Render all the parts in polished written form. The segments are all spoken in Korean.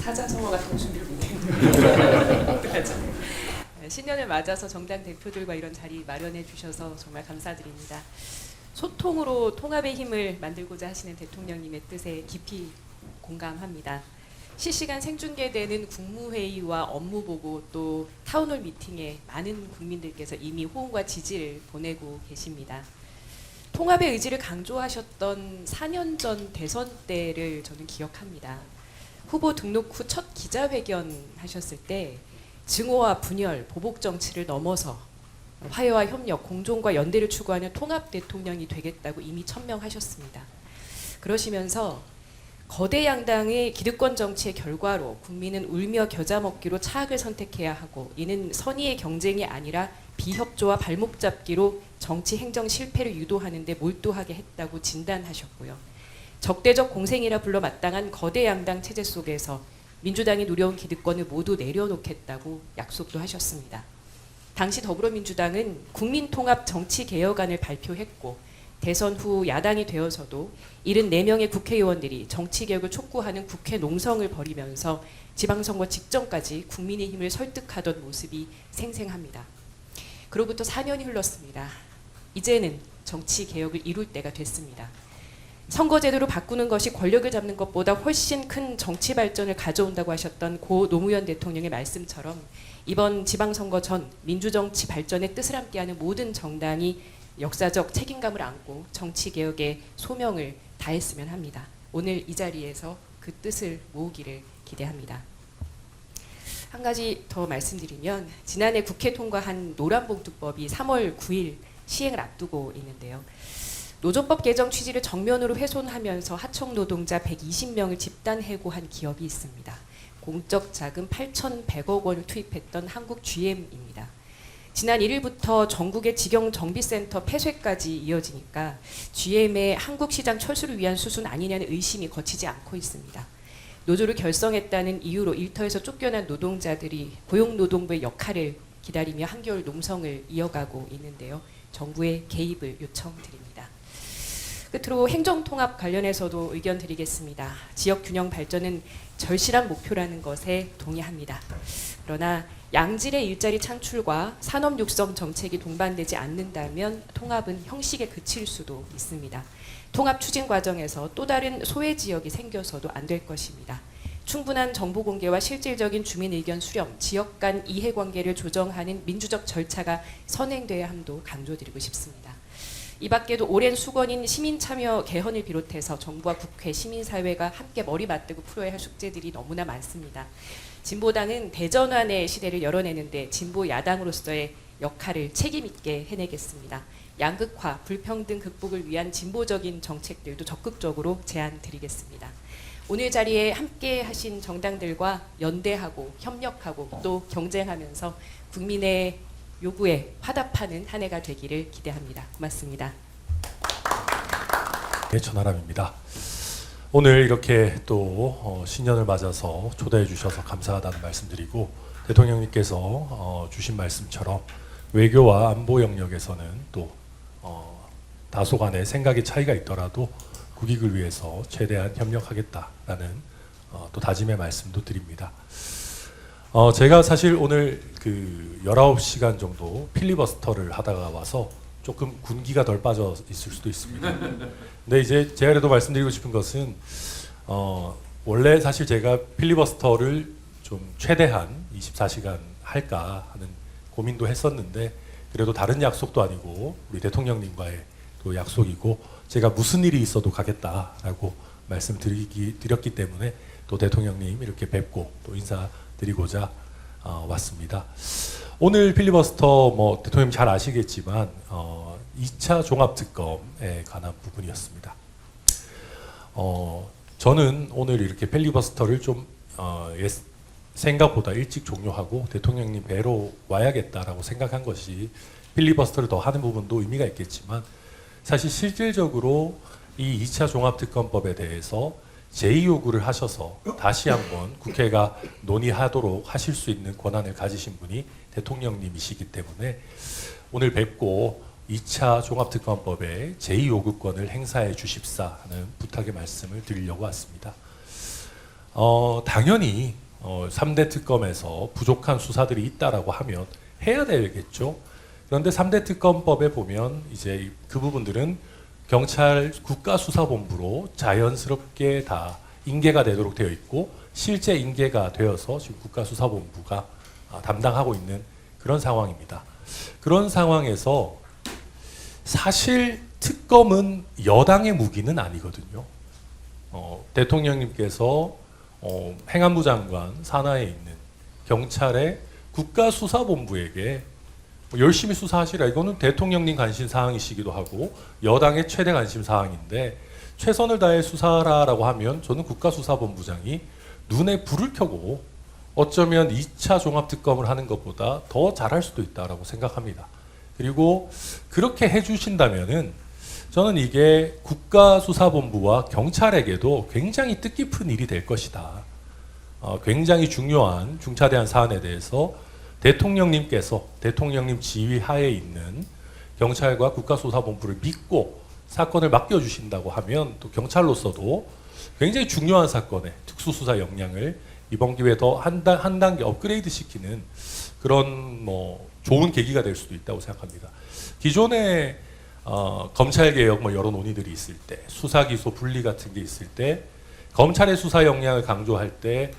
사자성어 같은 준비를 못했는데 어떡하죠? 신년을 맞아서 정당 대표들과 이런 자리 마련해 주셔서 정말 감사드립니다. 소통으로 통합의 힘을 만들고자 하시는 대통령님의 뜻에 깊이 공감합니다. 실시간 생중계되는 국무회의와 업무보고 또 타운홀 미팅에 많은 국민들께서 이미 호응과 지지를 보내고 계십니다. 통합의 의지를 강조하셨던 4년 전 대선 때를 저는 기억합니다. 후보 등록 후 첫 기자회견 하셨을 때 증오와 분열, 보복 정치를 넘어서 화해와 협력, 공존과 연대를 추구하는 통합 대통령이 되겠다고 이미 천명하셨습니다. 그러시면서 거대 양당의 기득권 정치의 결과로 국민은 울며 겨자 먹기로 차악을 선택해야 하고 이는 선의의 경쟁이 아니라 비협조와 발목 잡기로 정치 행정 실패를 유도하는 데 몰두하게 했다고 진단하셨고요. 적대적 공생이라 불러 마땅한 거대 양당 체제 속에서 민주당이 누려온 기득권을 모두 내려놓겠다고 약속도 하셨습니다. 당시 더불어민주당은 국민통합 정치개혁안을 발표했고 대선 후 야당이 되어서도 74명의 국회의원들이 정치개혁을 촉구하는 국회 농성을 벌이면서 지방선거 직전까지 국민의힘을 설득하던 모습이 생생합니다. 그로부터 4년이 흘렀습니다. 이제는 정치개혁을 이룰 때가 됐습니다. 선거제도를 바꾸는 것이 권력을 잡는 것보다 훨씬 큰 정치 발전을 가져온다고 하셨던 고 노무현 대통령의 말씀처럼 이번 지방선거 전 민주정치 발전의 뜻을 함께하는 모든 정당이 역사적 책임감을 안고 정치개혁의 소명을 다했으면 합니다. 오늘 이 자리에서 그 뜻을 모으기를 기대합니다. 한 가지 더 말씀드리면 지난해 국회 통과한 노란봉투법이 3월 9일 시행을 앞두고 있는데요. 노조법 개정 취지를 정면으로 훼손하면서 하청 노동자 120명을 집단 해고한 기업이 있습니다. 공적 자금 8,100억 원을 투입했던 한국 GM입니다. 지난 1일부터 전국의 직영 정비센터 폐쇄까지 이어지니까 GM의 한국 시장 철수를 위한 수순 아니냐는 의심이 거치지 않고 있습니다. 노조를 결성했다는 이유로 일터에서 쫓겨난 노동자들이 고용노동부의 역할을 기다리며 한겨울 농성을 이어가고 있는데요. 정부의 개입을 요청드립니다. 끝으로 행정통합 관련해서도 의견 드리겠습니다. 지역균형 발전은 절실한 목표라는 것에 동의합니다. 그러나 양질의 일자리 창출과 산업 육성 정책이 동반되지 않는다면 통합은 형식에 그칠 수도 있습니다. 통합 추진 과정에서 또 다른 소외 지역이 생겨서도 안 될 것입니다. 충분한 정보 공개와 실질적인 주민 의견 수렴, 지역 간 이해관계를 조정하는 민주적 절차가 선행돼야 함도 강조드리고 싶습니다. 이 밖에도 오랜 수건인 시민참여 개헌을 비롯해서 정부와 국회, 시민사회가 함께 머리 맞대고 풀어야 할 숙제들이 너무나 많습니다. 진보당은 대전환의 시대를 열어내는데 진보 야당으로서의 역할을 책임있게 해내겠습니다. 양극화, 불평등 극복을 위한 진보적인 정책들도 적극적으로 제안드리겠습니다. 오늘 자리에 함께 하신 정당들과 연대하고 협력하고 또 경쟁하면서 국민의 요구에 화답하는 한 해가 되기를 기대합니다. 고맙습니다. 네, 천하람입니다. 오늘 이렇게 또 신년을 맞아서 초대해 주셔서 감사하다는 말씀드리고 대통령님께서 주신 말씀처럼 외교와 안보 영역에서는 또 다소간의 생각의 차이가 있더라도 국익을 위해서 최대한 협력하겠다라는 또 다짐의 말씀도 드립니다. 제가 사실 오늘 그 19시간 정도 필리버스터를 하다가 와서 조금 군기가 덜 빠져 있을 수도 있습니다. 근데 이제 제가 그래도 말씀드리고 싶은 것은 원래 사실 제가 필리버스터를 좀 최대한 24시간 할까 하는 고민도 했었는데 그래도 다른 약속도 아니고 우리 대통령님과의 또 약속이고 제가 무슨 일이 있어도 가겠다라고 말씀드렸기 때문에 또 대통령님 이렇게 뵙고 또 인사드리고자 왔습니다. 오늘 필리버스터 뭐 대통령님 잘 아시겠지만 2차 종합특검에 관한 부분이었습니다. 저는 오늘 이렇게 필리버스터를 좀 생각보다 일찍 종료하고 대통령님 뵈러 와야겠다라고 생각한 것이 필리버스터를 더 하는 부분도 의미가 있겠지만 사실 실질적으로 이 2차 종합특검법에 대해서 제2요구를 하셔서 다시 한번 국회가 논의하도록 하실 수 있는 권한을 가지신 분이 대통령님이시기 때문에 오늘 뵙고 2차 종합특검법의 제2요구권을 행사해 주십사 하는 부탁의 말씀을 드리려고 왔습니다. 당연히 3대 특검에서 부족한 수사들이 있다라고 하면 해야 되겠죠. 그런데 3대 특검법에 보면 이제 그 부분들은 경찰 국가수사본부로 자연스럽게 다 인계가 되도록 되어 있고 실제 인계가 되어서 지금 국가수사본부가 담당하고 있는 그런 상황입니다. 그런 상황에서 사실 특검은 여당의 무기는 아니거든요. 대통령님께서 행안부 장관 산하에 있는 경찰의 국가수사본부에게 열심히 수사하시라. 이거는 대통령님 관심 사항이시기도 하고 여당의 최대 관심 사항인데 최선을 다해 수사하라라고 하면 저는 국가수사본부장이 눈에 불을 켜고 어쩌면 2차 종합특검을 하는 것보다 더 잘할 수도 있다라고 생각합니다. 그리고 그렇게 해주신다면은 저는 이게 국가수사본부와 경찰에게도 굉장히 뜻깊은 일이 될 것이다. 굉장히 중요한 중차대한 사안에 대해서 대통령님께서 대통령님 지휘 하에 있는 경찰과 국가수사본부를 믿고 사건을 맡겨주신다고 하면 또 경찰로서도 굉장히 중요한 사건에 특수수사 역량을 이번 기회에 더 한 단계 업그레이드 시키는 그런 뭐 좋은 계기가 될 수도 있다고 생각합니다. 기존에 검찰개혁 뭐 여러 논의들이 있을 때 수사기소 분리 같은 게 있을 때 검찰의 수사 역량을 강조할 때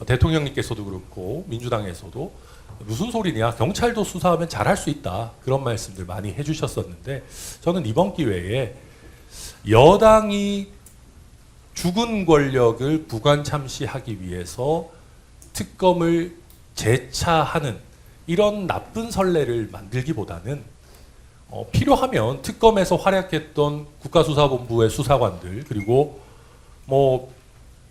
대통령님께서도 그렇고 민주당에서도 무슨 소리냐 경찰도 수사하면 잘할 수 있다 그런 말씀들 많이 해주셨었는데 저는 이번 기회에 여당이 죽은 권력을 부관 참시하기 위해서 특검을 재차하는 이런 나쁜 선례를 만들기보다는 필요하면 특검에서 활약했던 국가수사본부의 수사관들 그리고 뭐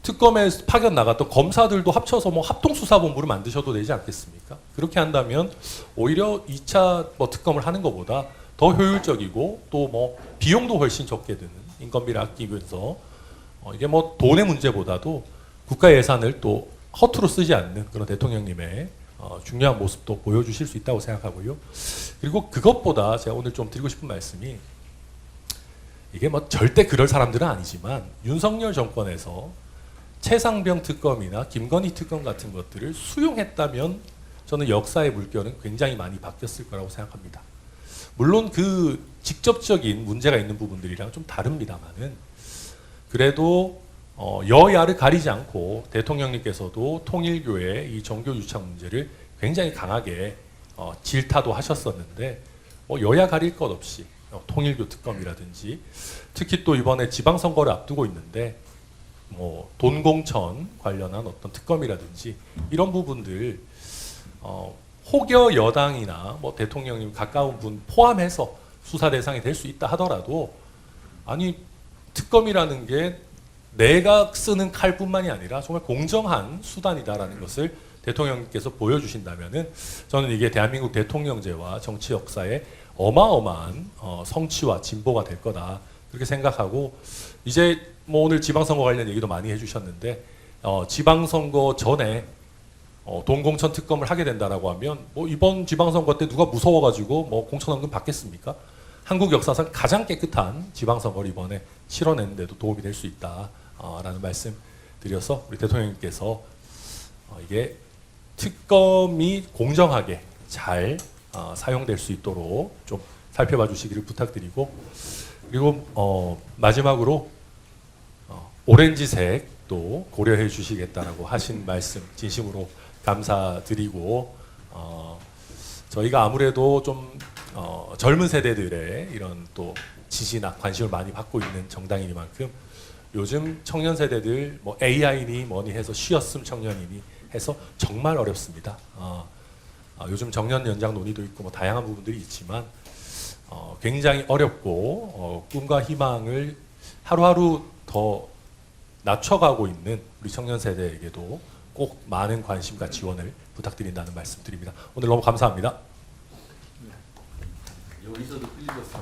특검에 파견 나갔던 검사들도 합쳐서 뭐 합동수사본부를 만드셔도 되지 않겠습니까? 그렇게 한다면 오히려 2차 뭐 특검을 하는 것보다 더 효율적이고 또 뭐 비용도 훨씬 적게 드는 인건비를 아끼면서 이게 뭐 돈의 문제보다도 국가 예산을 또 허투루 쓰지 않는 그런 대통령님의 중요한 모습도 보여주실 수 있다고 생각하고요. 그리고 그것보다 제가 오늘 좀 드리고 싶은 말씀이 이게 뭐 절대 그럴 사람들은 아니지만 윤석열 정권에서 최상병 특검이나 김건희 특검 같은 것들을 수용했다면 저는 역사의 물결은 굉장히 많이 바뀌었을 거라고 생각합니다. 물론 그 직접적인 문제가 있는 부분들이랑 좀 다릅니다만은 그래도 여야를 가리지 않고 대통령님께서도 통일교의 이 정교 유착 문제를 굉장히 강하게 질타도 하셨었는데 뭐 여야 가릴 것 없이 통일교 특검이라든지 특히 또 이번에 지방선거를 앞두고 있는데 뭐 돈공천 관련한 어떤 특검이라든지 이런 부분들 혹여 여당이나 뭐 대통령님 가까운 분 포함해서 수사 대상이 될 수 있다 하더라도 아니 특검이라는 게 내가 쓰는 칼뿐만이 아니라 정말 공정한 수단이다라는 것을 대통령께서 보여주신다면은 저는 이게 대한민국 대통령제와 정치 역사에 어마어마한 성취와 진보가 될 거다 그렇게 생각하고 이제 뭐 오늘 지방선거 관련 얘기도 많이 해주셨는데 지방선거 전에 돈공천 특검을 하게 된다라고 하면 뭐 이번 지방선거 때 누가 무서워가지고 뭐 공천원금 받겠습니까? 한국 역사상 가장 깨끗한 지방선거를 이번에 치러내는데도 도움이 될 수 있다라는 말씀 드려서 우리 대통령님께서 이게 특검이 공정하게 잘 사용될 수 있도록 좀 살펴봐 주시기를 부탁드리고 그리고 마지막으로 오렌지색도 고려해 주시겠다라고 하신 말씀 진심으로 감사드리고 저희가 아무래도 좀 젊은 세대들의 이런 또 지지나 관심을 많이 받고 있는 정당이니만큼 요즘 청년 세대들 뭐 AI니 뭐니 해서 쉬었음 청년이니 해서 정말 어렵습니다. 요즘 정년 연장 논의도 있고 뭐 다양한 부분들이 있지만 굉장히 어렵고 꿈과 희망을 하루하루 더 낮춰가고 있는 우리 청년 세대에게도 꼭 많은 관심과 지원을 부탁드린다는 말씀드립니다. 오늘 너무 감사합니다. 여기서도 필리버스터